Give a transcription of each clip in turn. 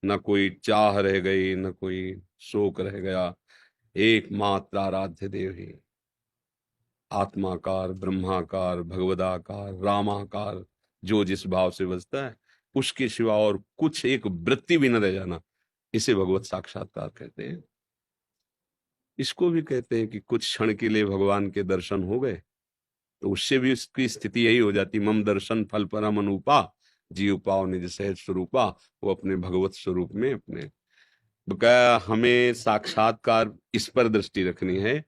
न कोई चाह रह गई, न कोई शोक रह गया, एकमात्र आराध्य देव ही। आत्माकार, ब्रह्माकार, भगवदाकार, रामाकार, जो जिस भाव से बसता है उसके सिवा और कुछ एक वृत्ति भी न रह जाना, इसे भगवत साक्षात्कार कहते हैं। इसको भी कहते हैं कि कुछ क्षण के लिए भगवान के दर्शन हो गए तो उससे भी उसकी स्थिति यही हो जाती, मम दर्शन फल परम अनुपा, जीव पाओ निज सहज स्वरूपा। वो अपने भगवत स्वरूप में अपने बकाया हमें साक्षात्कार इस पर दृष्टि रखनी है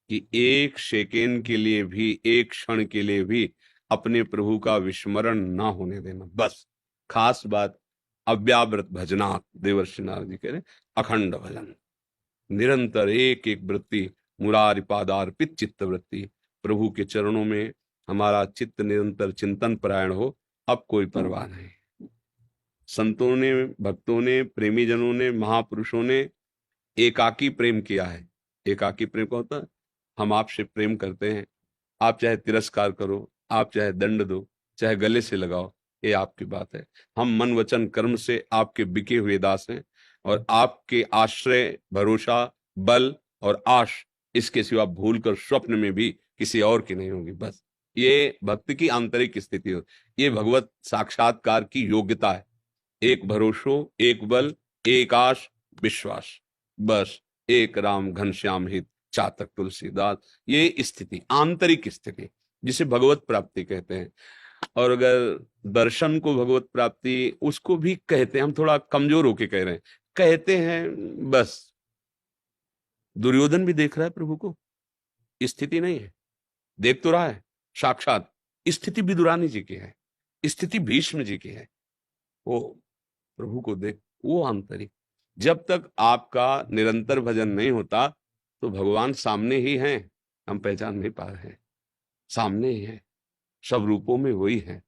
कि एक सेकेंड के लिए भी, एक क्षण के लिए भी अपने प्रभु का विस्मरण ना होने देना, बस। खास बात अव्यावृत भजनात्, देवर्षि नारद जी कह रहे अखंड भजन, निरंतर एक एक वृत्ति, मुरारी पादार्पित चित्त वृत्ति, प्रभु के चरणों में हमारा चित्त निरंतर चिंतन परायण हो, अब कोई परवाह नहीं। संतों ने, भक्तों ने, प्रेमी जनों ने, महापुरुषों ने एकाकी प्रेम किया है। एकाकी प्रेम क्या होता है? हम आपसे प्रेम करते हैं, आप चाहे तिरस्कार करो, आप चाहे दंड दो, चाहे गले से लगाओ, ये आपकी बात है। हम मन वचन कर्म से आपके बिके हुए दास हैं और आपके आश्रय, भरोसा, बल और आश, इसके सिवा भूल कर स्वप्न में भी किसी और की नहीं होगी। बस ये भक्ति की आंतरिक स्थिति हो, ये भगवत साक्षात्कार की योग्यता है। एक भरोसो, एक बल, एक आश, विश्वास, बस एक राम घनश्याम हित चातक तुलसीदास, ये स्थिति, आंतरिक स्थिति, जिसे भगवत प्राप्ति कहते हैं। और अगर दर्शन को भगवत प्राप्ति उसको भी कहते हैं, हम थोड़ा कमजोर होके कह रहे हैं, कहते हैं बस। दुर्योधन भी देख रहा है प्रभु को, स्थिति नहीं है, देख तो रहा है साक्षात। स्थिति विदुरानी जी की है, स्थिति भीष्म जी की है। वो प्रभु को देख, वो आंतरिक। जब तक आपका निरंतर भजन नहीं होता तो भगवान सामने ही हैं, हम पहचान नहीं पा रहे हैं, सामने ही है, सब रूपों में वही है।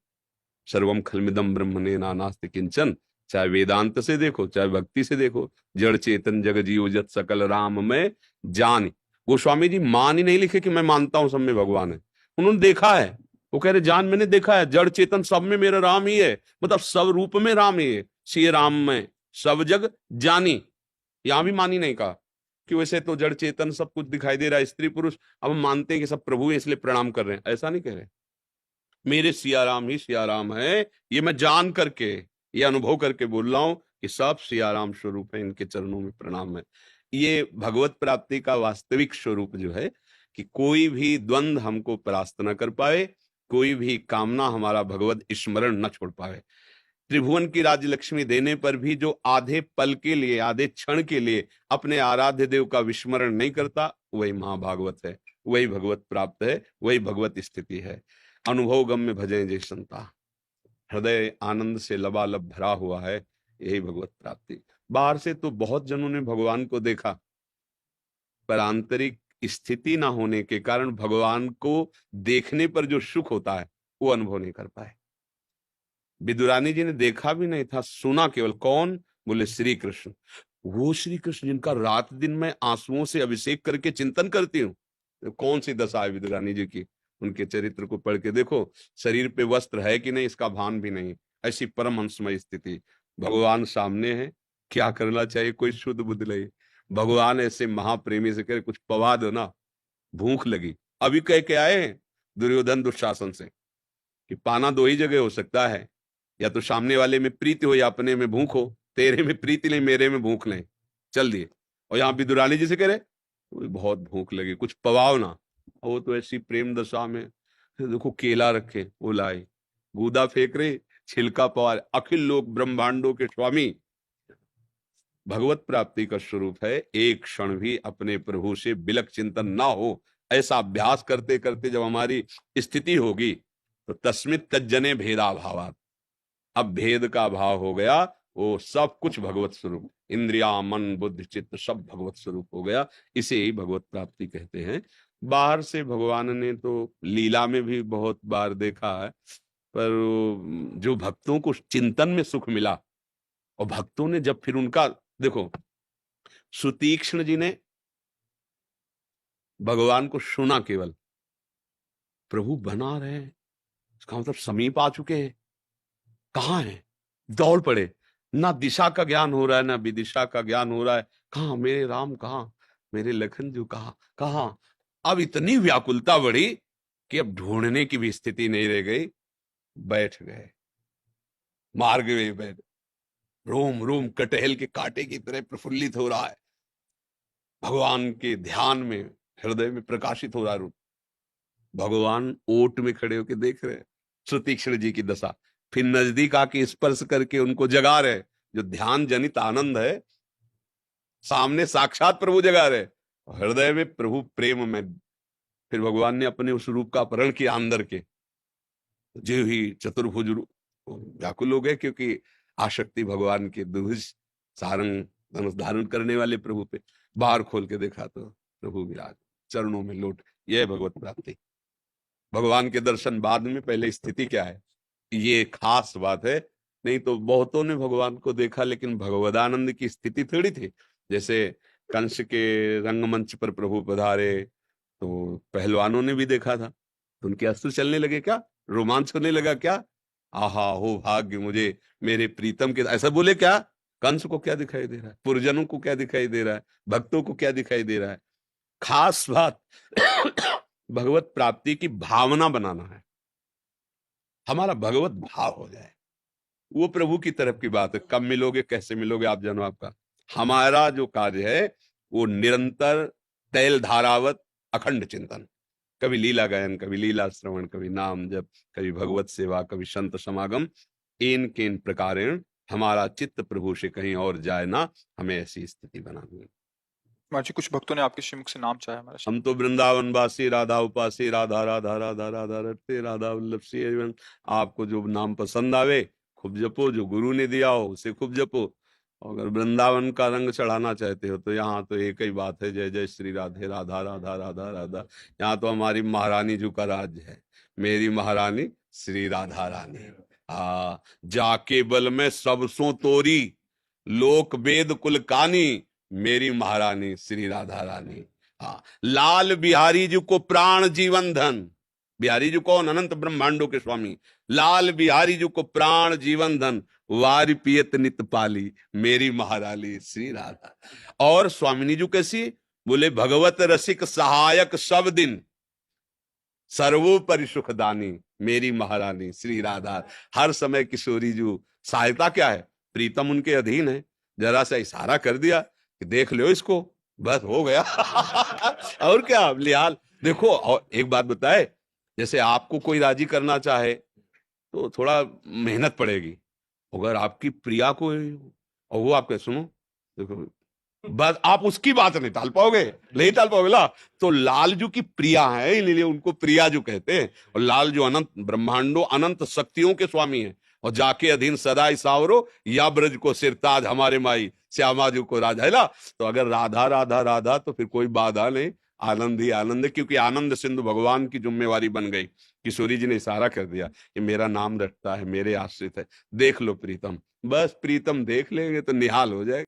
सर्वम खलमिदम ब्रह्मणे नानास्ति किंचन, चाहे वेदांत से देखो, चाहे भक्ति से देखो, जड़ चेतन जग जीव जत सकल राम में जान। गोस्वामी जी मान ही नहीं लिखे कि मैं मानता हूं सब में भगवान है, उन्होंने देखा है। वो कह रहे जान मैंने देखा है, जड़ चेतन सब में मेरा राम ही है, मतलब सब रूप में राम ही है। श्री राम में सब जग जानी, यहां भी मानी नहीं कहा कि वैसे तो जड़ चेतन सब कुछ दिखाई दे रहा है, स्त्री पुरुष, अब हम मानते हैं कि सब प्रभु है इसलिए प्रणाम कर रहे हैं, ऐसा नहीं कह रहे। मेरे सियाराम ही सियाराम है, ये मैं जान करके, ये अनुभव करके बोल रहा हूं कि सब सियाराम स्वरूप है, इनके चरणों में प्रणाम है। ये भगवत प्राप्ति का वास्तविक स्वरूप जो है कि कोई भी द्वंद्व हमको परास्त न कर पाए, कोई भी कामना हमारा भगवत स्मरण न छोड़ पाए। त्रिभुवन की राज्य लक्ष्मी देने पर भी जो आधे पल के लिए, आधे क्षण के लिए अपने आराध्य देव का विस्मरण नहीं करता, वही महाभागवत है, वही भगवत प्राप्त है, वही भगवत स्थिति है। अनुभव गम में भजे जय संता, हृदय आनंद से लबालब भरा हुआ है, यही भगवत प्राप्ति। बाहर से तो बहुत जनों ने भगवान को देखा, पर आंतरिक स्थिति ना होने के कारण भगवान को देखने पर जो सुख होता है वो अनुभव नहीं कर पाए। विदुरानी जी ने देखा भी नहीं था, सुना केवल। कौन? बोले श्री कृष्ण। वो श्री कृष्ण जिनका रात दिन मैं आंसुओं से अभिषेक करके चिंतन करती हूँ। तो कौन सी दशा है विदुरानी जी की, उनके चरित्र को पढ़ के देखो। शरीर पे वस्त्र है कि नहीं इसका भान भी नहीं, ऐसी परमहंसमय स्थिति। भगवान सामने है, क्या करना चाहिए? कोई शुद्ध बुद्ध लगे, भगवान ऐसे महाप्रेमी से कहे कुछ पवा दो ना, भूख लगी। अभी कह के आए हैं दुर्योधन दुशासन से कि पाना दो ही जगह हो सकता है, या तो सामने वाले में प्रीति हो या अपने में भूख हो। तेरे में प्रीति नहीं, मेरे में भूख नहीं, चल दिए। और यहाँ विदुरानी जी से कह रहे बहुत भूख लगी, कुछ पवाओ ना। और वो तो ऐसी प्रेम दशा में, देखो केला रखे वो लाए, गूदा फेंक रहे, छिलका पवा रहे। अखिल लोक ब्रह्मांडों के स्वामी भगवत प्राप्ति का स्वरूप है, एक क्षण भी अपने प्रभु से बिलक चिंतन ना हो। ऐसा अभ्यास करते करते जब हमारी स्थिति होगी तो तस्मित तज्जने भेदा भावात, अब भेद का भाव हो गया, वो सब कुछ भगवत स्वरूप, इंद्रिया मन बुद्धि चित्त सब भगवत स्वरूप हो गया। इसे ही भगवत प्राप्ति कहते हैं। बाहर से भगवान ने तो लीला में भी बहुत बार देखा है, पर जो भक्तों को चिंतन में सुख मिला, और भक्तों ने जब फिर उनका देखो, सुतीक्ष्ण जी ने भगवान को सुना केवल, प्रभु बना रहे हैं, इसका मतलब समीप आ चुके हैं, कहां है? दौड़ पड़े, ना दिशा का ज्ञान हो रहा है, ना विदिशा का ज्ञान हो रहा है। कहाँ मेरे राम, कहाँ मेरे लखन जो, कहाँ कहाँ। अब इतनी व्याकुलता बढ़ी कि अब ढूंढने की भी स्थिति नहीं रह गई। बैठ गए मार्ग में, बैठ, रोम रोम कटहल के कांटे की तरह प्रफुल्लित हो रहा है, भगवान के ध्यान में, हृदय में प्रकाशित हो रहा है रूप। भगवान ओट में खड़े होकर देख रहे हैं श्रुतीक्षण जी की दशा, फिर नजदीक आके स्पर्श करके उनको जगा रहे। जो ध्यान जनित आनंद है, सामने साक्षात प्रभु जगा रहे, हृदय में प्रभु प्रेम में। फिर भगवान ने अपने उस रूप का अपहरण किया अंदर के, जो ही चतुर्भुज व्याकुल हो गए, क्योंकि आसक्ति भगवान के दुभुज सारंग धनुष धारण करने वाले प्रभु पे। बाहर खोल के देखा तो प्रभु विराज चरणों में लोट। यह भगवत प्राप्ति। भगवान के दर्शन बाद में, पहले स्थिति क्या है, ये खास बात है। नहीं तो बहुतों ने भगवान को देखा, लेकिन भगवदानंद की स्थिति थोड़ी थी। जैसे कंस के रंगमंच पर प्रभु पधारे तो पहलवानों ने भी देखा था, तो उनके अश्रु चलने लगे क्या, रोमांच होने लगा क्या, आहा हो भाग्य मुझे मेरे प्रीतम के, ऐसा बोले क्या। कंस को क्या दिखाई दे रहा है, पुरजनों को क्या दिखाई दे रहा है, भक्तों को क्या दिखाई दे रहा है। खास बात भगवत प्राप्ति की भावना बनाना है, हमारा भगवत भाव हो जाए। वो प्रभु की तरफ की बात है। कब मिलोगे, कैसे मिलोगे, आप जानो। आपका हमारा जो कार्य है वो निरंतर तैल धारावत अखंड चिंतन, कभी लीला गायन, कभी लीला श्रवण, कभी नाम जप, कभी भगवत सेवा, कभी संत समागम। इन किन प्रकारेण हमारा चित्त प्रभु से कहीं और जाए ना, हमें ऐसी स्थिति बनानी है। महाराज जी, कुछ भक्तों ने आपके श्रीमुख से नाम चाहा महाराज। हम तो वृंदावन वासी, राधा उपासी, राधा राधा राधा राधा रटते, राधा वल्लभ सी एवं। आपको जो नाम पसंद आवे खूब जपो, जो गुरु ने दिया हो उसे खूब जपो। अगर वृंदावन का रंग चढ़ाना चाहते हो तो यहाँ तो एक ही बात है, जय जय श्री राधे, राधा राधा राधा राधा। यहाँ तो हमारी महारानी जी का राज्य है, मेरी महारानी श्री राधा रानी। जाके बल में सब सो तोरी, लोक वेद कुल कानी, मेरी महारानी श्री राधा रानी। हाँ, लाल बिहारी जी को प्राण जीवन धन। बिहारी जी कौन, अनंत ब्रह्मांडों के स्वामी। लाल बिहारी जी को प्राण जीवन धन, वारी पियत नित पाली, मेरी महारानी श्री राधा। और स्वामिनी जी कैसी, बोले भगवत रसिक सहायक सब दिन, सर्वोपरि सुखदानी, मेरी महारानी श्री राधा। हर समय किशोरी जी सहायता क्या है, प्रीतम उनके अधीन है, जरा सा इशारा कर दिया कि देख लो इसको, बस हो गया। और क्या लिहाल। देखो, और एक बात बताए, जैसे आपको कोई राजी करना चाहे तो थोड़ा मेहनत पड़ेगी। अगर आपकी प्रिया को, और वो आपके सुनो, देखो बस आप उसकी बात नहीं टाल पाओगे, नहीं टाल पाओगे ना। तो लालजू की प्रिया है, इसलिए उनको प्रियाजू कहते हैं। और लालजू अनंत ब्रह्मांडों अनंत शक्तियों के स्वामी हैं। और जाके अधीन सदा सावरो, या ब्रज को सिरताज हमारे माई, श्यामाजू को राजा है ना। तो अगर राधा राधा राधा तो फिर कोई बाधा नहीं, आनंद ही आनंद है, क्योंकि आनंद सिंधु भगवान की जिम्मेवारी बन गई। किशोरी जी ने इशारा कर दिया कि मेरा नाम रटता है, मेरे आश्रित है, देख लो प्रीतम। बस प्रीतम देख लेंगे तो निहाल हो जाएगा।